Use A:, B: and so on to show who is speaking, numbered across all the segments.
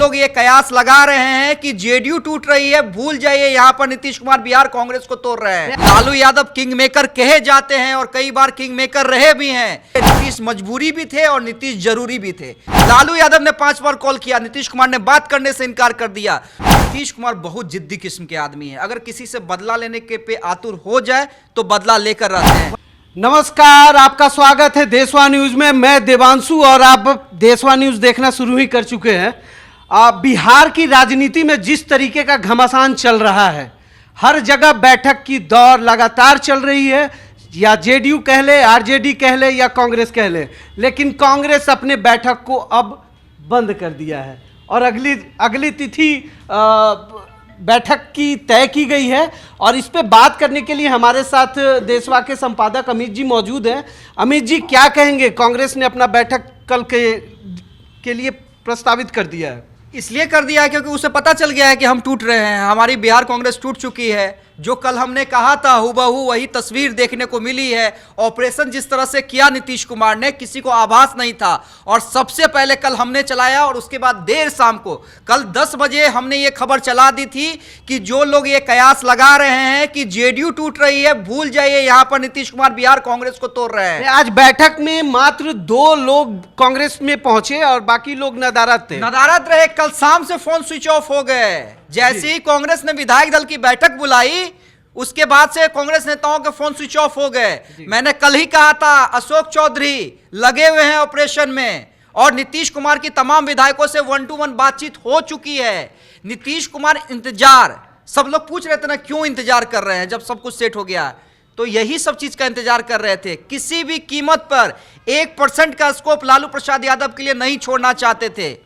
A: लोग ये कयास लगा रहे हैं कि जेडीयू टूट रही है, भूल जाइए यहां पर नीतीश कुमार बिहार कांग्रेस को तोड़ रहे हैं। लालू यादव किंग मेकर कहे जाते हैं और कई बार किंग मेकर रहे भी हैं। नीतीश मजबूरी भी थे और नीतीश जरूरी भी थे। लालू यादव ने 5 बार कॉल किया, नीतीश कुमार ने बात करने से इनकार कर दिया। नीतीश कुमार बहुत जिद्दी किस्म के आदमी है, अगर किसी से बदला लेने के पे आतुर हो जाए तो बदला लेकर रहते हैं।
B: नमस्कार, आपका स्वागत है देशवा न्यूज में। मैं देवांशु और आप देशवा न्यूज देखना शुरू ही कर चुके हैं। बिहार की राजनीति में जिस तरीके का घमासान चल रहा है, हर जगह बैठक की दौड़ लगातार चल रही है, या जेडीयू कह ले, आरजेडी कह ले या कांग्रेस कह ले, लेकिन कांग्रेस अपने बैठक को अब बंद कर दिया है और अगली तिथि बैठक की तय की गई है। और इस पे बात करने के लिए हमारे साथ देशवा के संपादक अमित जी मौजूद हैं। अमित जी, क्या कहेंगे? कांग्रेस ने अपना बैठक कल के लिए प्रस्तावित कर दिया है।
A: इसलिए कर दिया है क्योंकि उसे पता चल गया है कि हम टूट रहे हैं, हमारी बिहार कांग्रेस टूट चुकी है। जो कल हमने कहा था हुबहू वही तस्वीर देखने को मिली है। ऑपरेशन जिस तरह से किया नीतीश कुमार ने, किसी को आभास नहीं था। और सबसे पहले कल हमने चलाया और उसके बाद देर शाम को कल 10 बजे हमने ये खबर चला दी थी कि जो लोग ये कयास लगा रहे हैं कि जेडीयू टूट रही है, भूल जाइए यहां पर नीतीश कुमार बिहार कांग्रेस को तोड़ रहे हैं।
B: आज बैठक में मात्र 2 लोग कांग्रेस में पहुंचे और बाकी लोग नदारद थे,
A: नदारद रहे। कल शाम से फोन स्विच ऑफ हो गए। जैसे ही कांग्रेस ने विधायक दल की बैठक बुलाई, उसके बाद से कांग्रेस नेताओं के फोन स्विच ऑफ हो गए। मैंने कल ही कहा था, अशोक चौधरी लगे हुए हैं ऑपरेशन में और नीतीश कुमार की तमाम विधायकों से 1 to 1 बातचीत हो चुकी है। नीतीश कुमार इंतजार, सब लोग पूछ रहे थे ना क्यों इंतजार कर रहे हैं, जब सब कुछ सेट हो गया तो यही सब चीज का इंतजार कर रहे थे। किसी भी कीमत पर 1% का स्कोप लालू प्रसाद यादव के लिए नहीं छोड़ना चाहते थे।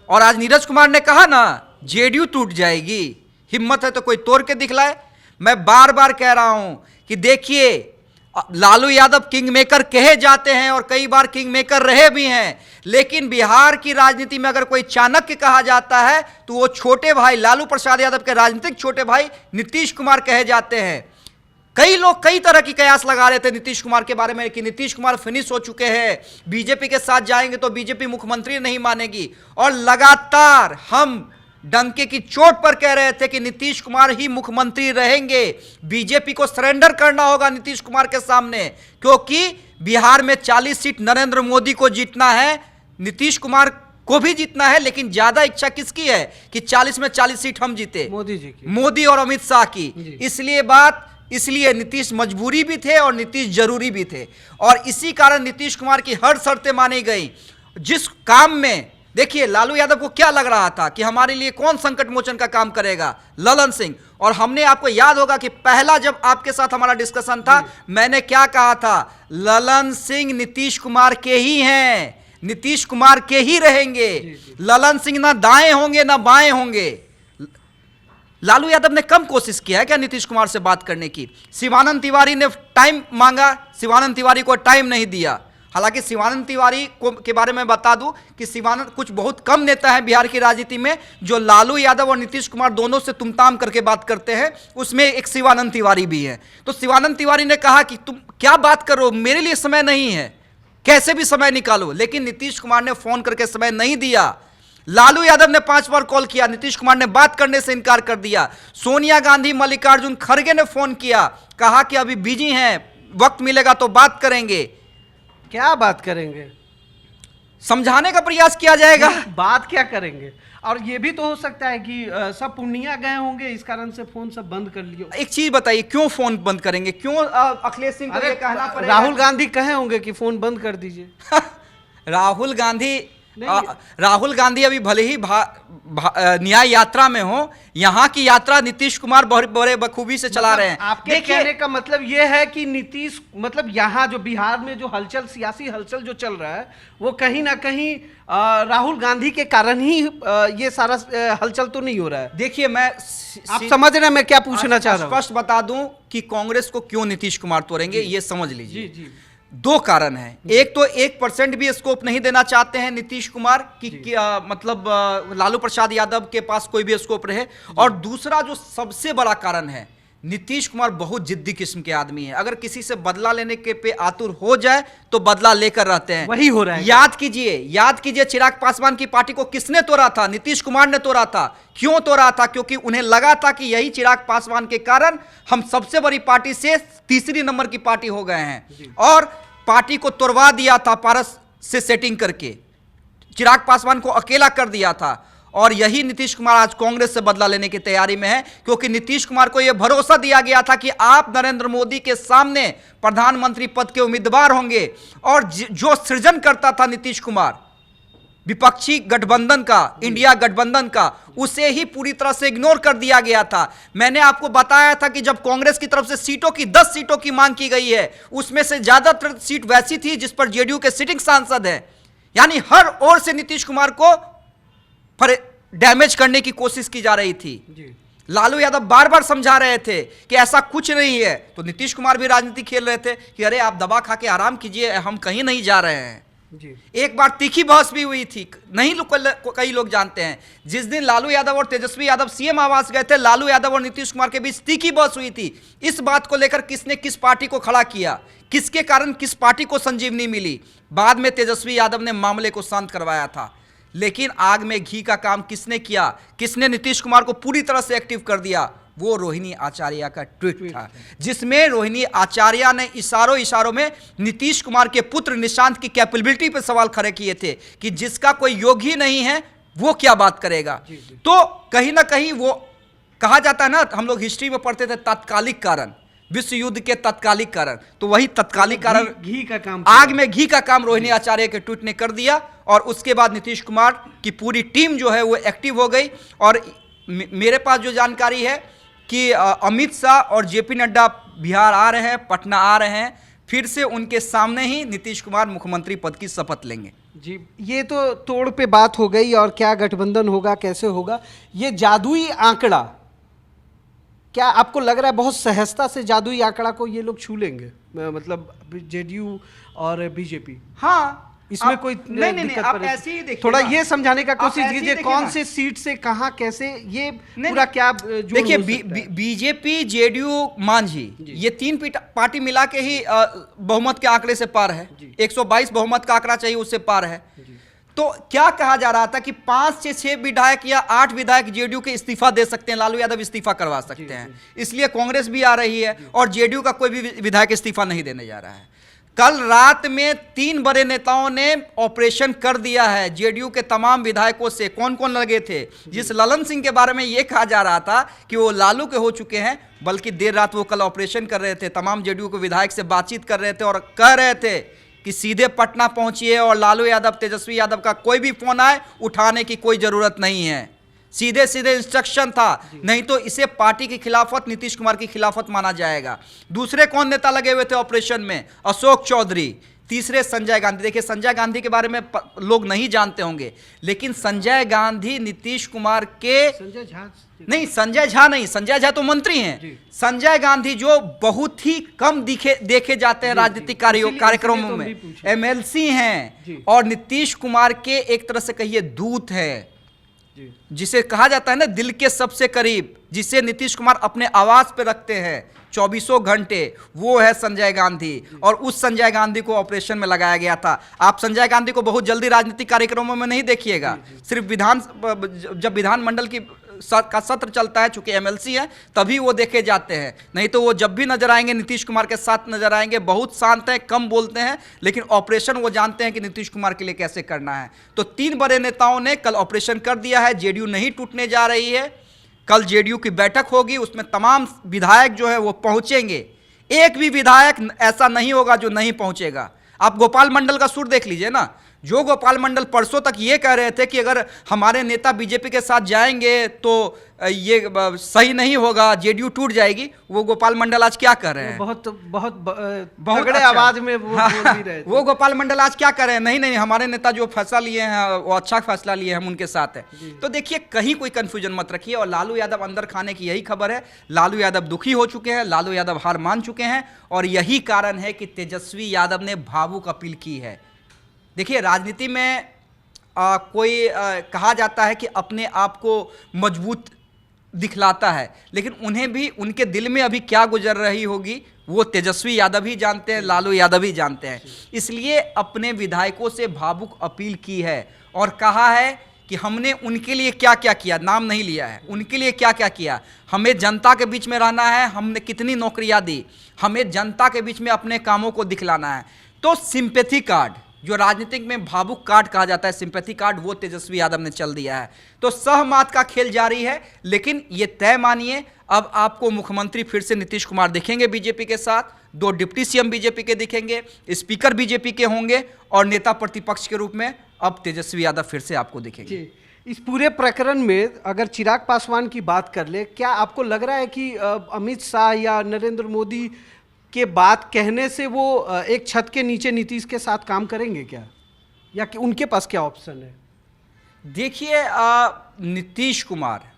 A: और आज नीरज कुमार ने कहा ना, जेडीयू टूट जाएगी, हिम्मत है तो कोई तोड़ के दिखलाए। मैं बार बार कह रहा हूं कि देखिए, लालू यादव किंग मेकर कहे जाते हैं और कई बार किंग मेकर रहे भी हैं, लेकिन बिहार की राजनीति में अगर कोई चाणक्य कहा जाता है तो वो छोटे भाई लालू प्रसाद यादव के राजनीतिक छोटे भाई नीतीश कुमार कहे जाते हैं। कई लोग कई तरह की कयास लगा रहे थे नीतीश कुमार के बारे में कि नीतीश कुमार फिनिश हो चुके हैं, बीजेपी के साथ जाएंगे तो बीजेपी मुख्यमंत्री नहीं मानेगी। और लगातार हम डंके की चोट पर कह रहे थे कि नीतीश कुमार ही मुख्यमंत्री रहेंगे, बीजेपी को सरेंडर करना होगा नीतीश कुमार के सामने, क्योंकि बिहार में 40 सीट नरेंद्र मोदी को जीतना है, नीतीश कुमार को भी जीतना है, लेकिन ज्यादा इच्छा किसकी है कि 40 में 40 सीट हम जीते,
B: मोदी जी की,
A: मोदी और अमित शाह की। इसलिए नीतीश मजबूरी भी थे और नीतीश जरूरी भी थे। और इसी कारण नीतीश कुमार की हर शर्तें मानी गई। जिस काम में देखिए, लालू यादव को क्या लग रहा था कि हमारे लिए कौन संकट मोचन का काम करेगा, ललन सिंह। और हमने, आपको याद होगा कि पहला जब आपके साथ हमारा डिस्कशन था, मैंने क्या कहा था, ललन सिंह नीतीश कुमार के ही हैं, नीतीश कुमार के ही रहेंगे। ललन सिंह ना दाएं होंगे ना बाएं होंगे। लालू यादव ने कम कोशिश किया है क्या नीतीश कुमार से बात करने की? शिवानंद तिवारी ने टाइम मांगा, शिवानंद तिवारी को टाइम नहीं दिया। हालांकि शिवानंद तिवारी के बारे में बता दूं कि शिवानंद, कुछ बहुत कम नेता हैं बिहार की राजनीति में जो लालू यादव और नीतीश कुमार दोनों से तुमताम करके बात करते हैं, उसमें एक शिवानंद तिवारी भी है। तो शिवानंद तिवारी ने कहा कि तुम क्या बात करो, मेरे लिए समय नहीं है, कैसे भी समय निकालो। लेकिन नीतीश कुमार ने फोन करके समय नहीं दिया। लालू यादव ने 5 बार कॉल किया, नीतीश कुमार ने बात करने से इनकार कर दिया। सोनिया गांधी, मल्लिकार्जुन खड़गे ने फोन किया, कहा कि अभी बिजी हैं, वक्त मिलेगा तो बात करेंगे।
B: क्या बात करेंगे?
A: समझाने का प्रयास किया जाएगा।
B: बात क्या करेंगे? और ये भी तो हो सकता है कि सब पूर्णिया गए होंगे, इस कारण से फोन सब बंद कर लियो।
A: एक चीज बताइए, क्यों फोन बंद करेंगे? क्यों अखिलेश सिंह को ये कहना पड़ेगा?
B: राहुल गांधी कहे होंगे कि फोन बंद कर दीजिए।
A: राहुल गांधी अभी भले ही न्याय यात्रा में हो, यहाँ की यात्रा नीतीश कुमार बड़े बखूबी से चला रहे हैं।
B: आपके कहने का मतलब यह है कि नीतीश, मतलब यहाँ जो बिहार में जो हलचल, सियासी हलचल जो चल रहा है, वो कहीं ना कहीं राहुल गांधी के कारण ही ये सारा हलचल तो नहीं हो रहा है।
A: देखिए,
B: आप समझ रहे हैं मैं क्या पूछना चाह रहा हूँ?
A: स्पष्ट बता दूं कि कांग्रेस को क्यों नीतीश कुमार तोड़ेंगे, ये समझ लीजिए।
B: जी।
A: 2 कारण हैं। एक तो 1% भी स्कोप नहीं देना चाहते हैं नीतीश कुमार कि मतलब लालू प्रसाद यादव के पास कोई भी स्कोप रहे। और दूसरा जो सबसे बड़ा कारण है, नीतीश कुमार बहुत जिद्दी किस्म के आदमी है। अगर किसी से बदला लेने के पे आतुर हो जाए तो बदला लेकर रहते हैं।
B: वही हो रहा है।
A: याद कीजिए चिराग पासवान की पार्टी को किसने तोड़ा था? नीतीश कुमार ने तोड़ा था। क्यों तोड़ा था? क्योंकि उन्हें लगा था कि यही चिराग पासवान के कारण हम सबसे बड़ी पार्टी से तीसरी नंबर की पार्टी हो गए हैं, और पार्टी को तोड़वा दिया था पारस से सेटिंग करके, चिराग पासवान को अकेला कर दिया था। और यही नीतीश कुमार आज कांग्रेस से बदला लेने की तैयारी में है, क्योंकि नीतीश कुमार को यह भरोसा दिया गया था कि आप नरेंद्र मोदी के सामने प्रधानमंत्री पद के उम्मीदवार होंगे। और जो सृजन करता था नीतीश कुमार विपक्षी गठबंधन का, इंडिया गठबंधन का, उसे ही पूरी तरह से इग्नोर कर दिया गया था। मैंने आपको बताया था कि जब कांग्रेस की तरफ से सीटों की 10 सीटों की मांग की गई है, उसमें से ज्यादातर सीट वैसी थी जिस पर जेडीयू के सिटिंग सांसद हैं। यानी हर ओर से नीतीश कुमार को डैमेज करने की कोशिश की जा रही थी। लालू यादव बार बार समझा रहे थे कि ऐसा कुछ नहीं है, तो नीतीश कुमार भी राजनीति खेल रहे थे कि अरे आप दबा खा के आराम कीजिए, हम कहीं नहीं जा रहे हैं। एक बार तीखी बहस भी हुई थी, नहीं कई लोग जानते हैं, जिस दिन लालू यादव और तेजस्वी यादव सीएम आवास गए थे, लालू यादव और नीतीश कुमार के बीच तीखी बहस हुई थी। इस बात को लेकर किसने किस पार्टी को खड़ा किया, किसके कारण किस पार्टी को संजीवनी मिली। बाद में तेजस्वी यादव ने मामले को शांत करवाया था, लेकिन आग में घी का काम किसने किया, किसने नीतीश कुमार को पूरी तरह से एक्टिव कर दिया? वो रोहिणी आचार्य का ट्वीट था, जिसमें रोहिणी आचार्य ने इशारों में नीतीश कुमार के पुत्र निशांत की कैपेबिलिटी पर सवाल खड़े किए थे कि जिसका कोई योग ही नहीं है वो क्या बात करेगा। तो कहीं ना कहीं वो कहा जाता है ना, हम लोग हिस्ट्री में पढ़ते थे तात्कालिक कारण, विश्व युद्ध के तात्कालिक कारण, तो वही तात्कालिक कारण
B: घी का काम,
A: आग में घी का काम रोहिणी आचार्य के ट्वीट ने कर दिया। और उसके बाद नीतीश कुमार की पूरी टीम जो है वो एक्टिव हो गई। और मेरे पास जो जानकारी है कि अमित शाह और जेपी नड्डा बिहार आ रहे हैं, पटना आ रहे हैं, फिर से उनके सामने ही नीतीश कुमार मुख्यमंत्री पद की शपथ लेंगे।
B: जी, ये तो तोड़ पे बात हो गई, और क्या गठबंधन होगा, कैसे होगा, ये जादुई आंकड़ा, क्या आपको लग रहा है बहुत सहजता से जादुई आंकड़ा को ये लोग छू लेंगे, मतलब जेडीयू और बीजेपी?
A: हाँ,
B: इसमें कोई
A: नहीं, आप ऐसे ही देखिए,
B: थोड़ा ये समझाने का कोशिश कीजिए कौन से सीट से कहां कैसे ये पूरा क्या
A: देखिए। बीजेपी, जेडीयू, मांझी, ये तीन पार्टी मिला के ही बहुमत के आंकड़े से पार है। 122 बहुमत का आंकड़ा चाहिए, उससे पार है। तो क्या कहा जा रहा था कि 5 से 6 विधायक या 8 विधायक जेडीयू के इस्तीफा दे सकते हैं, लालू यादव इस्तीफा करवा सकते हैं, इसलिए कांग्रेस भी आ रही है और जेडीयू का कोई भी विधायक इस्तीफा नहीं देने जा रहा है। कल रात में 3 बड़े नेताओं ने ऑपरेशन कर दिया है जेडीयू के तमाम विधायकों से। कौन कौन लगे थे? जिस ललन सिंह के बारे में यह कहा जा रहा था कि वो लालू के हो चुके हैं, बल्कि देर रात वो कल ऑपरेशन कर रहे थे, तमाम जेडीयू के विधायक से बातचीत कर रहे थे और कह रहे थे कि सीधे पटना पहुंचिए और लालू यादव, तेजस्वी यादव का कोई भी फोन आए उठाने की कोई जरूरत नहीं है। सीधे सीधे इंस्ट्रक्शन था, नहीं तो इसे पार्टी की खिलाफत, नीतीश कुमार की खिलाफत माना जाएगा। दूसरे कौन नेता लगे हुए थे ऑपरेशन में? अशोक चौधरी। तीसरे संजय गांधी। देखिए, संजय गांधी के बारे में लोग नहीं जानते होंगे, लेकिन संजय गांधी नीतीश कुमार के संजय झा नहीं, संजय झा तो मंत्री हैं। संजय गांधी जो बहुत ही कम देखे जाते हैं राजनीतिक कार्यक्रमों में, एमएलसी हैं और नीतीश कुमार के एक तरह से कहिए दूत है, जिसे कहा जाता है ना दिल के सबसे करीब, जिसे नीतीश कुमार अपने आवाज पे रखते हैं 24 घंटे, वो है संजय गांधी। और उस संजय गांधी को ऑपरेशन में लगाया गया था। आप संजय गांधी को बहुत जल्दी राजनीतिक कार्यक्रमों में नहीं देखिएगा, सिर्फ जब विधानमंडल का सत्र चलता है, चूंकि एमएलसी है, तभी वो देखे जाते हैं, नहीं तो वो जब भी नजर आएंगे नीतीश कुमार के साथ नजर आएंगे। बहुत शांत है, कम बोलते हैं, लेकिन ऑपरेशन वो जानते हैं कि नीतीश कुमार के लिए कैसे करना है। तो 3 बड़े नेताओं ने कल ऑपरेशन कर दिया है। जेडीयू नहीं टूटने जा रही है। कल जेडीयू की बैठक होगी, उसमें तमाम विधायक जो है वो पहुंचेंगे। एक भी विधायक ऐसा नहीं होगा जो नहीं पहुंचेगा। आप गोपाल मंडल का सुर देख लीजिए ना, जो गोपाल मंडल परसों तक ये कह रहे थे कि अगर हमारे नेता बीजेपी के साथ जाएंगे तो ये सही नहीं होगा, जेडीयू टूट जाएगी, वो गोपाल मंडल आज क्या कर रहे हैं?
B: बहुत तगड़े आवाज में वो बोल भी रहे थे।
A: वो गोपाल मंडल आज क्या कर रहे हैं? नहीं, हमारे नेता जो फैसला लिए हैं वो अच्छा फैसला लिए, हम उनके साथ हैं। तो देखिए, कहीं कोई कंफ्यूजन मत रखिए। और लालू यादव अंदर खाने की यही खबर है। लालू यादव दुखी हो चुके हैं, लालू यादव हार मान चुके हैं, और यही कारण है कि तेजस्वी यादव ने भावुक अपील की है। देखिए, राजनीति में कहा जाता है कि अपने आप को मजबूत दिखलाता है, लेकिन उन्हें भी उनके दिल में अभी क्या गुजर रही होगी वो तेजस्वी यादव ही जानते हैं, लालू यादव ही जानते हैं। इसलिए अपने विधायकों से भावुक अपील की है और कहा है कि हमने उनके लिए क्या क्या किया, नाम नहीं लिया है, उनके लिए क्या क्या किया। हमें जनता के बीच में रहना है, हमने कितनी नौकरियां दी, हमें जनता के बीच में अपने कामों को दिखलाना है। तो सिंपैथी कार्ड, जो राजनीतिक में भावुक कार्ड कहा जाता है, सिंपैथी कार्ड, वो तेजस्वी यादव ने चल दिया है। तो सहमत का खेल जारी है, लेकिन ये तय मानिए अब आपको मुख्यमंत्री फिर से नीतीश कुमार दिखेंगे बीजेपी के साथ, 2 डिप्टी सीएम बीजेपी के दिखेंगे, स्पीकर बीजेपी के होंगे और नेता प्रतिपक्ष के रूप में अब तेजस्वी यादव फिर से आपको दिखेंगे।
B: इस पूरे प्रकरण में अगर चिराग पासवान की बात कर ले, क्या आपको लग रहा है कि अमित शाह या नरेंद्र मोदी के बात कहने से वो एक छत के नीचे नीतीश के साथ काम करेंगे क्या, या कि उनके पास क्या ऑप्शन है?
A: देखिए, नीतीश कुमार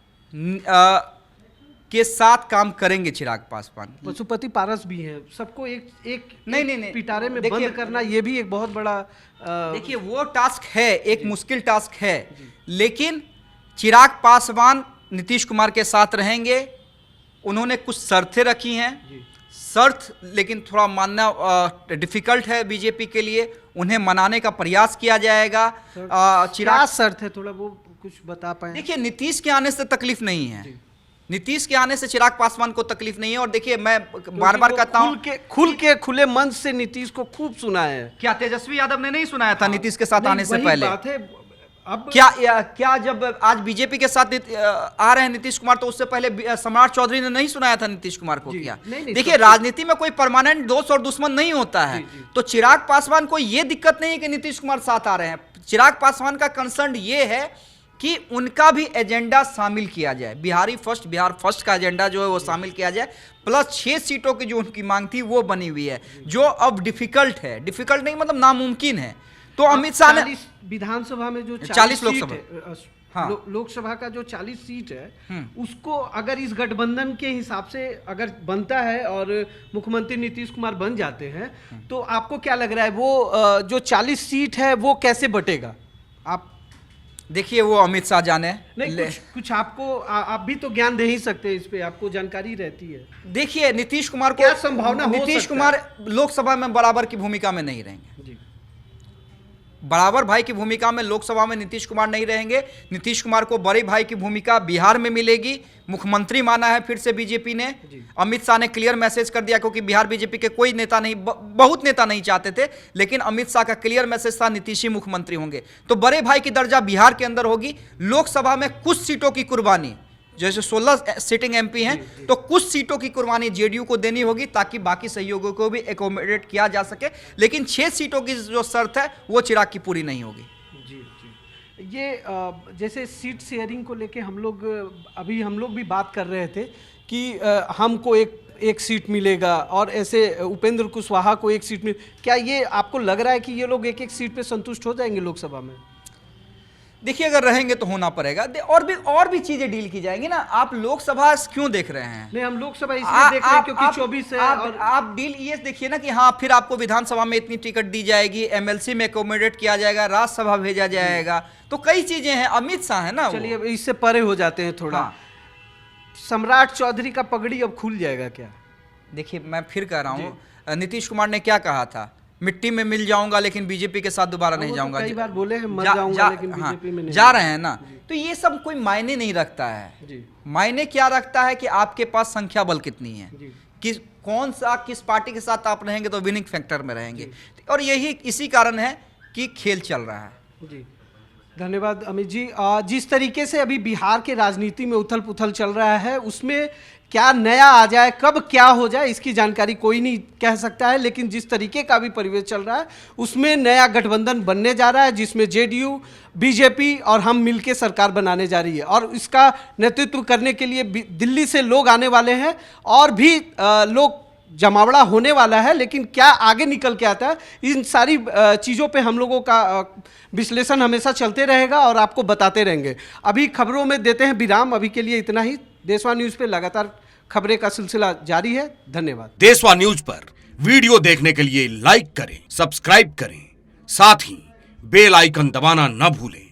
A: के साथ काम करेंगे चिराग पासवान।
B: पशुपति पारस भी है, सबको एक
A: नहीं
B: पिटारे में बंद करना ये भी एक बहुत बड़ा
A: देखिए वो टास्क है, एक मुश्किल टास्क है, लेकिन चिराग पासवान नीतीश कुमार के साथ रहेंगे। उन्होंने कुछ शर्तें रखी हैं, शर्त लेकिन थोड़ा मानना डिफिकल्ट है बीजेपी के लिए, उन्हें मनाने का प्रयास किया जाएगा।
B: चिराग शर्त है, थोड़ा वो कुछ बता पाए?
A: देखिए, नीतीश के आने से तकलीफ नहीं है, नीतीश के आने से चिराग पासवान को तकलीफ नहीं है। और देखिए, मैं बार बार कहता हूं, खुले मन से नीतीश को खूब सुना है। क्या तेजस्वी यादव ने नहीं सुनाया था नीतीश के साथ आने से पहले?
B: बात है, अब
A: क्या जब आज बीजेपी के साथ आ रहे हैं नीतीश कुमार, तो उससे पहले सम्राट चौधरी ने नहीं सुनाया था नीतीश कुमार को? क्या देखिए, राजनीति में कोई परमानेंट दोस्त और दुश्मन नहीं होता है। तो चिराग पासवान को यह दिक्कत नहीं है कि नीतीश कुमार साथ आ रहे हैं। चिराग पासवान का कंसर्न ये है कि उनका भी एजेंडा शामिल किया जाए, बिहार फर्स्ट का एजेंडा जो है वो शामिल किया जाए, प्लस 6 सीटों की जो उनकी मांग थी वो बनी हुई है, जो अब डिफिकल्ट है, डिफिकल्ट नहीं मतलब नामुमकिन है। तो अमित शाह ने
B: विधानसभा में जो
A: 40 लोकसभा,
B: हाँ, लोकसभा का जो 40 सीट है, उसको अगर इस गठबंधन के हिसाब से अगर बनता है और मुख्यमंत्री नीतीश कुमार बन जाते हैं, तो आपको क्या लग रहा है वो जो 40 सीट है वो कैसे बटेगा? आप
A: देखिए, वो अमित शाह जाने।
B: नहीं, कुछ आपको आप भी तो ज्ञान दे ही सकते हैं, इस पे आपको जानकारी रहती है।
A: देखिए, नीतीश कुमार को
B: क्या संभावना,
A: नीतीश कुमार लोकसभा में बराबर की भूमिका में नहीं रहेंगे जी। बराबर भाई की भूमिका में लोकसभा में नीतीश कुमार नहीं रहेंगे। नीतीश कुमार को बड़े भाई की भूमिका बिहार में मिलेगी, मुख्यमंत्री माना है फिर से बीजेपी ने। अमित शाह ने क्लियर मैसेज कर दिया, क्योंकि बिहार बीजेपी के कोई नेता नहीं, बहुत नेता नहीं चाहते थे, लेकिन अमित शाह का क्लियर मैसेज था नीतीश ही मुख्यमंत्री होंगे। तो बड़े भाई की दर्जा बिहार के अंदर होगी। लोकसभा में कुछ सीटों की कुर्बानी, जैसे 16 सिटिंग एमपी हैं, तो कुछ सीटों की कुर्बानी जेडीयू को देनी होगी ताकि बाकी सहयोगियों को भी एकोमोडेट किया जा सके, लेकिन 6 सीटों की जो शर्त है वो चिराग की पूरी नहीं होगी।
B: ये जैसे सीट शेयरिंग को लेके हम लोग भी बात कर रहे थे कि हमको एक सीट मिलेगा और ऐसे उपेंद्र कुशवाहा को एक सीट मिल, क्या ये आपको लग रहा है कि ये लोग एक सीट पे संतुष्ट हो जाएंगे लोकसभा में?
A: देखिए, अगर रहेंगे तो होना पड़ेगा, और भी चीजें डील की जाएंगी ना। आप लोकसभा क्यों देख रहे हैं?
B: नहीं, हम लोकसभा इसलिए देख रहे हैं क्योंकि 24 है। और
A: आप डील ये देखिए ना कि हाँ, फिर आपको विधानसभा में इतनी टिकट दी जाएगी, एमएलसी में एकोमोडेट किया जाएगा, राज्यसभा भेजा जाएगा, तो कई चीजें हैं। अमित शाह है ना।
B: चलिए, इससे परे हो जाते हैं थोड़ा। हाँ। सम्राट चौधरी का पगड़ी अब खुल जाएगा क्या?
A: देखिए, मैं फिर कह रहा हूँ, नीतीश कुमार ने क्या कहा था, मिट्टी में मिल जाऊंगा लेकिन बीजेपी के साथ दोबारा नहीं जाऊंगा।
B: कई बार बोले हैं मर जाऊंगा लेकिन बीजेपी में नहीं
A: जा रहे हैं ना। तो ये सब कोई मायने नहीं रखता है। मायने क्या रखता है कि आपके पास संख्या बल कितनी है, किस पार्टी के साथ आप रहेंगे तो विनिंग फैक्टर में रहेंगे। और यही इसी कारण है कि खेल चल रहा है
B: जी। धन्यवाद अमित जी। जिस तरीके से अभी बिहार के राजनीति में उथल पुथल चल रहा है, उसमें क्या नया आ जाए, कब क्या हो जाए, इसकी जानकारी कोई नहीं कह सकता है, लेकिन जिस तरीके का भी परिवेश चल रहा है उसमें नया गठबंधन बनने जा रहा है, जिसमें जेडीयू, बीजेपी और हम मिलकर सरकार बनाने जा रही है। और इसका नेतृत्व करने के लिए दिल्ली से लोग आने वाले हैं और भी लोग जमावड़ा होने वाला है, लेकिन क्या आगे निकल के आता है, इन सारी चीज़ों पे हम लोगों का विश्लेषण हमेशा चलते रहेगा और आपको बताते रहेंगे। अभी खबरों में देते हैं विराम, अभी के लिए इतना ही। देशवा न्यूज़ पे लगातार खबरें का सिलसिला जारी है। धन्यवाद।
C: देशवा न्यूज़ पर वीडियो देखने के लिए लाइक करें, सब्सक्राइब करें, साथ ही बेल आइकन दबाना न भूलें।